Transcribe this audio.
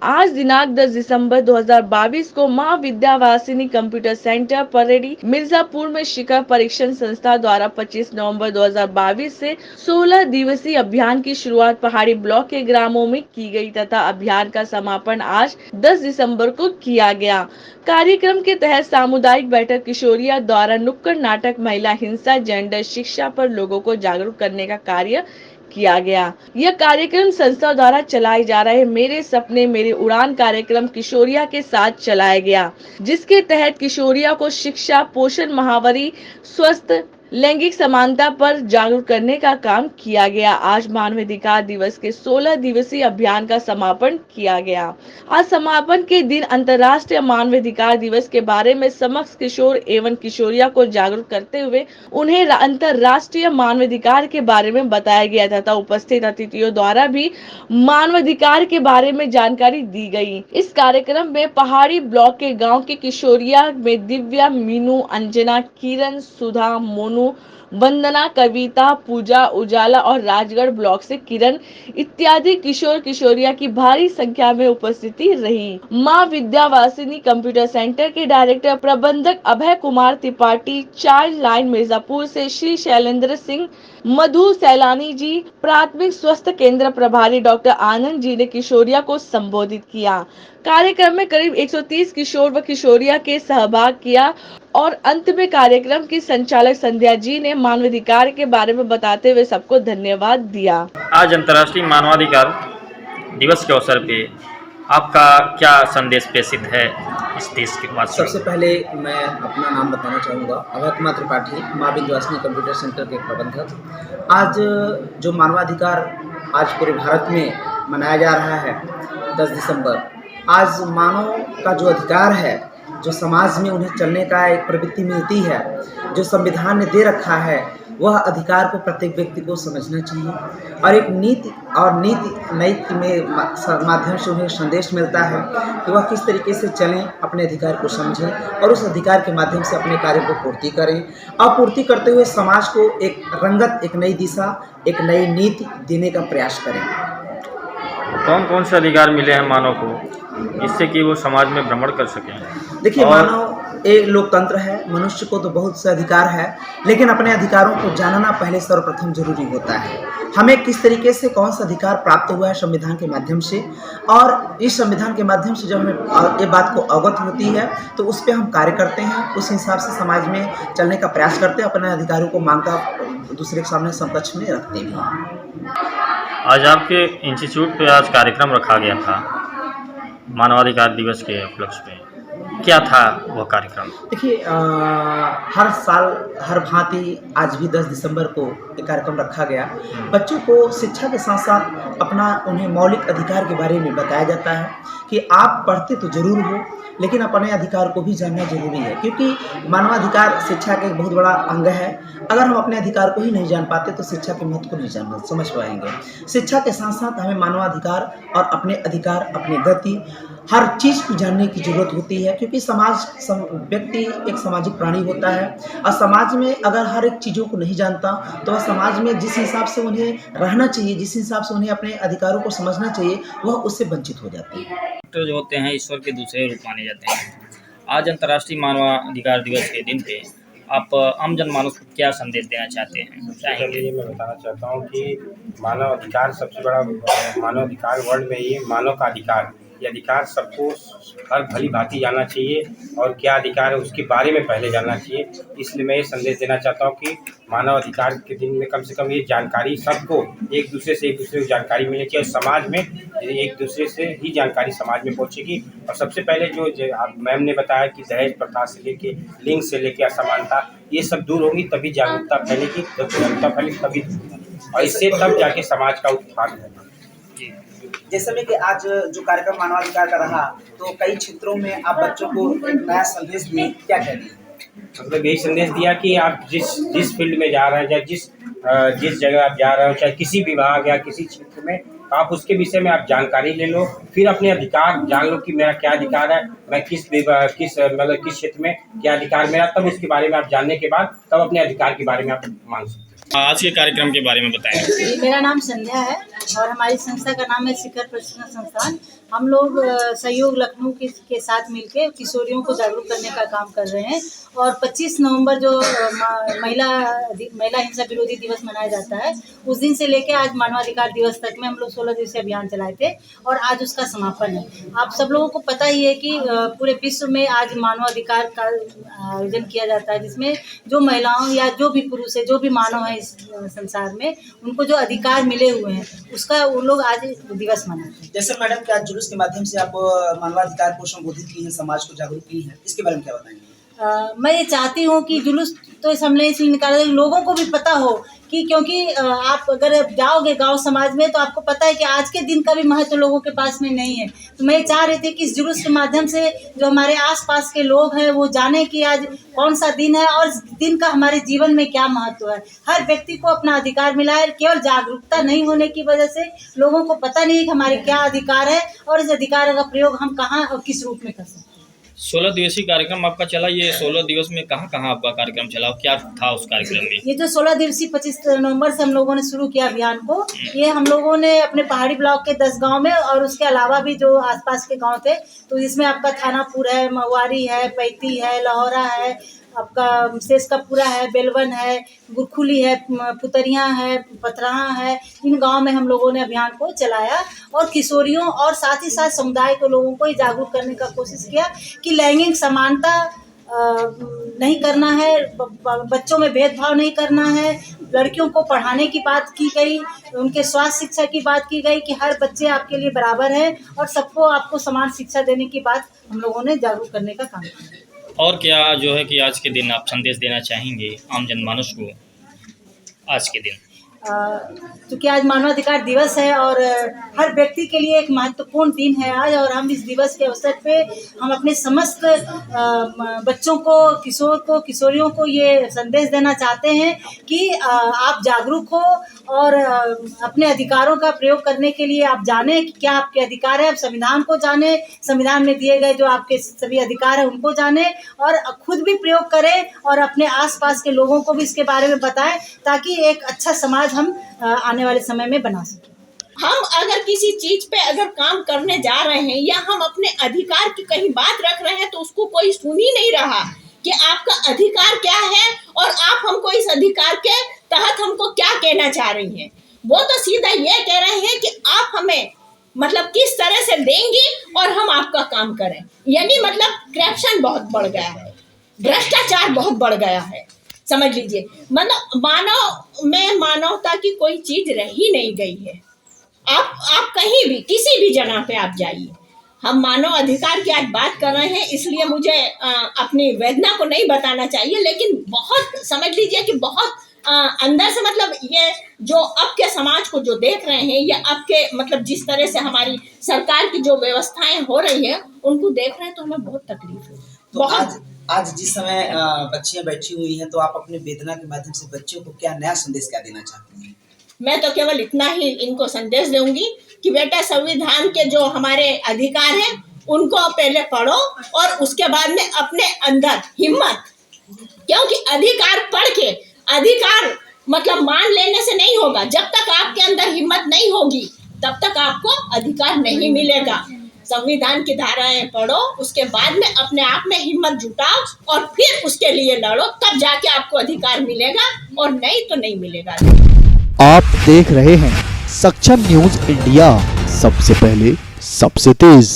आज दिनांक 10 दिसंबर 2022 को मां विद्यावासिनी कंप्यूटर सेंटर परेडी मिर्जापुर में शिखर परीक्षण संस्था द्वारा 25 नवंबर 2022 से 16 दिवसीय अभियान की शुरुआत पहाड़ी ब्लॉक के ग्रामों में की गई तथा अभियान का समापन आज 10 दिसंबर को किया गया। कार्यक्रम के तहत सामुदायिक बैठक किशोरिया द्वारा नुक्कड़ नाटक, महिला हिंसा, जेंडर शिक्षा पर लोगों को जागरूक करने का कार्य किया गया। यह कार्यक्रम संस्था द्वारा चलाए जा रहे मेरे सपने मेरी उड़ान कार्यक्रम किशोरिया के साथ चलाया गया, जिसके तहत किशोरिया को शिक्षा, पोषण, महावारी, स्वस्थ, लैंगिक समानता पर जागरूक करने का काम किया गया। आज मानवाधिकार दिवस के 16 दिवसीय अभियान का समापन किया गया। आज समापन के दिन अंतर्राष्ट्रीय मानवाधिकार दिवस के बारे में समस्त किशोर एवं किशोरिया को जागरूक करते हुए उन्हें अंतर्राष्ट्रीय मानवाधिकार के बारे में बताया गया तथा उपस्थित अतिथियों द्वारा भी मानवाधिकार के बारे में जानकारी दी गई। इस कार्यक्रम में पहाड़ी ब्लॉक के गांव के किशोरिया में दिव्या, मीनू, अंजना, किरण, सुधा, मोनू, वंदना, कविता, पूजा, उजाला और राजगढ़ ब्लॉक से किरण इत्यादि किशोर किशोरिया की भारी संख्या में उपस्थिति रही। मां विद्यावासिनी कंप्यूटर सेंटर के डायरेक्टर प्रबंधक अभय कुमार त्रिपाठी, चाइल्ड लाइन मिर्जापुर से श्री शैलेंद्र सिंह, मधु सैलानी जी, प्राथमिक स्वास्थ्य केंद्र प्रभारी डॉक्टर आनंद जी ने किशोरिया को संबोधित किया। कार्यक्रम में करीब 130 किशोर व किशोरिया के सहभाग किया और अंत में कार्यक्रम की संचालक संध्या जी ने मानवाधिकार के बारे में बताते हुए सबको धन्यवाद दिया। आज अंतर्राष्ट्रीय मानवाधिकार दिवस के अवसर पे आपका क्या संदेश प्रेषित है इस देश के वासियों? सबसे पहले मैं अपना नाम बताना चाहूँगा, अभय कुमार त्रिपाठी, मां विद्यावासिनी कंप्यूटर सेंटर के प्रबंधक। आज जो मानवाधिकार आज पूरे भारत में मनाया जा रहा है 10 दिसंबर, आज मानव का जो अधिकार है, जो समाज में उन्हें चलने का एक प्रवृत्ति मिलती है, जो संविधान ने दे रखा है, वह अधिकार को प्रत्येक व्यक्ति को समझना चाहिए और एक नीति में माध्यम से उन्हें संदेश मिलता है कि वह किस तरीके से चलें, अपने अधिकार को समझें और उस अधिकार के माध्यम से अपने कार्य को पूर्ति करें और पूर्ति करते हुए समाज को एक रंगत, एक नई दिशा, एक नई नीति देने का प्रयास करें। कौन कौन से अधिकार मिले हैं मानव को जिससे कि वो समाज में भ्रमण कर सकें? देखिए, मानव एक लोकतंत्र है, मनुष्य को तो बहुत से अधिकार है, लेकिन अपने अधिकारों को जानना पहले सर्वप्रथम जरूरी होता है। हमें किस तरीके से कौन सा अधिकार प्राप्त हुआ है संविधान के माध्यम से, और इस संविधान के माध्यम से जब हमें ये बात को अवगत होती है तो उस पर हम कार्य करते हैं, उस हिसाब से समाज में चलने का प्रयास करते हैं, अपने अधिकारों को मांग का दूसरे के सामने समकक्ष में रखते भी हैं। आज आपके इंस्टीट्यूट पे आज कार्यक्रम रखा गया था मानवाधिकार दिवस के उपलक्ष्य पे, क्या था वह कार्यक्रम? देखिए, हर साल हर भांति आज भी 10 दिसंबर को एक कार्यक्रम रखा गया। बच्चों को शिक्षा के साथ साथ अपना उन्हें मौलिक अधिकार के बारे में बताया जाता है कि आप पढ़ते तो जरूर हो, लेकिन अपने अधिकार को भी जानना जरूरी है, क्योंकि मानवाधिकार शिक्षा का एक बहुत बड़ा अंग है। अगर हम अपने अधिकार को ही नहीं जान पाते तो शिक्षा के महत्व को नहीं समझ पाएंगे। शिक्षा के साथ साथ हमें मानवाधिकार और अपने अधिकार, अपनी गति, हर चीज़ को जानने की जरूरत होती है, क्योंकि व्यक्ति एक सामाजिक प्राणी होता है और समाज में अगर हर एक चीज़ों को नहीं जानता तो वह समाज में जिस हिसाब से उन्हें रहना चाहिए, जिस हिसाब से उन्हें अपने अधिकारों को समझना चाहिए, वह उससे वंचित हो जाते हैं। तो जो होते हैं ईश्वर के दूसरे रूप माने जाते हैं। आज अंतर्राष्ट्रीय मानवाधिकार दिवस के दिन पे आप आम जनमानस को क्या संदेश देना चाहते हैं? चलिए, मैं बताना चाहता हूँ कि मानव अधिकार सबसे बड़ा मानव अधिकार वर्ल्ड में ये मानव का अधिकार, ये अधिकार सबको हर भली भांति जानना चाहिए और क्या अधिकार है उसके बारे में पहले जानना चाहिए। इसलिए मैं ये संदेश देना चाहता हूँ कि मानव अधिकार के दिन में कम से कम ये जानकारी सबको एक दूसरे को जानकारी मिलनी चाहिए और समाज में एक दूसरे से ही जानकारी समाज में पहुँचेगी। और सबसे पहले जो मैम ने बताया कि दहेज प्रथा से लेके लिंग से लेके असमानता, ये सब दूर होगी तभी जागरूकता फैलेगी, जब जागरूकता फैलेगी तभी, और इससे तब जाके समाज का उत्थान होगा। जैसे में कि आज जो कार्यक्रम मानवाधिकार का रहा, तो कई क्षेत्रों में आप बच्चों को एक नया संदेश दिए, क्या कहेंगे? मतलब यही संदेश दिया कि आप जिस फील्ड में जा रहे हैं, या जिस जगह आप जा रहे हो, चाहे किसी विभाग या किसी क्षेत्र में, आप उसके विषय में आप जानकारी ले लो, फिर अपने अधिकार जान लो कि मेरा क्या अधिकार है, मैं किस क्षेत्र में क्या अधिकार मेरा, तब उसके बारे में आप जानने के बाद तब अपने अधिकार के बारे में आप मांग सकते हैं। आज के कार्यक्रम के बारे में बताएं। जी, मेरा नाम संध्या है और हमारी संस्था का नाम है शिखर प्रशिक्षण संस्थान। हम लोग सहयोग लखनऊ के साथ मिलकर किशोरियों को जागरूक करने का काम कर रहे हैं और 25 नवंबर जो महिला हिंसा विरोधी दिवस मनाया जाता है, उस दिन से लेकर आज मानवाधिकार दिवस तक में हम लोग 16 दिवसीय अभियान चलाए थे और आज उसका समापन है। आप सब लोगों को पता ही है कि पूरे विश्व में आज मानवाधिकार का आयोजन किया जाता है, जिसमें जो महिलाओं या जो भी पुरुष है, जो भी मानव है इस संसार में, उनको जो अधिकार मिले हुए हैं उसका वो लोग आज दिवस मनाते हैं। जैसे मैडम, क्या जुलूस के माध्यम से आप मानवाधिकार को संबोधित की हैं, समाज को जागरूक की हैं, इसके बारे में क्या बताएंगे? मैं ये चाहती हूँ कि जुलूस तो इस हमने इसलिए निकाला है लोगों को भी पता हो कि, क्योंकि आप अगर जाओगे गांव समाज में तो आपको पता है कि आज के दिन का भी महत्व लोगों के पास में नहीं है। तो मैं चाह रही थी कि इस जुलूस के माध्यम से जो हमारे आसपास के लोग हैं वो जाने कि आज कौन सा दिन है और इस दिन का हमारे जीवन में क्या महत्व है। हर व्यक्ति को अपना अधिकार मिला है, केवल जागरूकता नहीं होने की वजह से लोगों को पता नहीं है कि हमारे क्या अधिकार है और इस अधिकार का प्रयोग हम कहाँ और किस रूप में कर सकते हैं। 16 दिवसीय कार्यक्रम आपका चला, ये 16 दिवस में कहाँ कहाँ आपका कार्यक्रम चला, क्या था उस कार्यक्रम में? ये जो 16 दिवसीय 25 नवंबर से हम लोगों ने शुरू किया अभियान को, ये हम लोगों ने अपने पहाड़ी ब्लॉक के 10 गांव में और उसके अलावा भी जो आसपास के गांव थे, तो इसमें आपका थानापुर है, महुआरी है, पैती है, लाहौरा है, आपका शेषकापुरा है, बेलवन है, गुरखुली है, पुतरिया है, पथराहा है। इन गांव में हम लोगों ने अभियान को चलाया और किशोरियों और साथ ही साथ समुदाय के लोगों को जागरूक करने का कोशिश किया कि लैंगिक समानता नहीं करना है, बच्चों में भेदभाव नहीं करना है, लड़कियों को पढ़ाने की बात की गई, उनके स्वास्थ्य शिक्षा की बात की गई कि हर बच्चे आपके लिए बराबर है और सबको आपको समान शिक्षा देने की बात हम लोगों ने जागरूक करने का काम किया। और क्या जो है कि आज के दिन आप संदेश देना चाहेंगे आम जनमानस को आज के दिन? क्योंकि आज मानवाधिकार दिवस है और हर व्यक्ति के लिए एक महत्वपूर्ण दिन है आज, और हम इस दिवस के अवसर पे हम अपने समस्त बच्चों को, किशोर को, किशोरियों को ये संदेश देना चाहते हैं कि आप जागरूक हो और अपने अधिकारों का प्रयोग करने के लिए आप जाने कि क्या आपके अधिकार है। आप संविधान को जाने, संविधान में दिए गए जो आपके सभी अधिकार है उनको जाने और खुद भी प्रयोग करें और अपने आसपास के लोगों को भी इसके बारे में बताएं, ताकि एक अच्छा समाज हम आने वाले समय में बना सकें। हम अगर किसी चीज पे अगर काम करने जा रहे हैं या हम अपने अधिकार की कहीं बात रख रहे हैं तो उसको कोई सुन ही नहीं रहा कि आपका अधिकार क्या है और आप हमको इस अधिकार के तहत हमको क्या कहना चाह रही हैं। वो तो सीधा ये कह रहे हैं कि आप हमें मतलब किस तरह से देंगी और हम आपका काम करें। यानी मतलब करप्शन बहुत बढ़ गया है, भ्रष्टाचार बहुत बढ़ गया है, समझ लीजिए। मतलब मानव में मानवता की कोई चीज रह ही नहीं गई है। आप कहीं भी किसी भी जगह पे आप जाइए, हम मानव अधिकार की आज बात कर रहे हैं, इसलिए मुझे अपनी वेदना को नहीं बताना चाहिए, लेकिन बहुत समझ लीजिए कि बहुत अंदर से मतलब ये जो अब के समाज को जो देख रहे हैं या अब के मतलब जिस तरह से हमारी सरकार की जो व्यवस्थाएं हो रही है उनको देख रहे हैं तो हमें बहुत तकलीफ है। तो आज जिस समय बच्चियां बैठी हुई हैं, तो आप अपने वेदना के माध्यम से बच्चों को क्या नया संदेश क्या देना चाहती हैं? मैं तो केवल इतना ही इनको संदेश दूंगी कि बेटा संविधान के जो हमारे अधिकार हैं उनको पहले पढ़ो और उसके बाद में अपने अंदर हिम्मत, क्योंकि अधिकार पढ़ के अधिकार मतलब मान लेने से नहीं होगा। जब तक आपके अंदर हिम्मत नहीं होगी तब तक आपको अधिकार नहीं मिलेगा। संविधान की धाराएं पढ़ो, उसके बाद में अपने आप में हिम्मत जुटाओ और फिर उसके लिए लड़ो, तब जाके आपको अधिकार मिलेगा और नहीं तो नहीं मिलेगा। आप देख रहे हैं सक्षम न्यूज इंडिया, सबसे पहले सबसे तेज।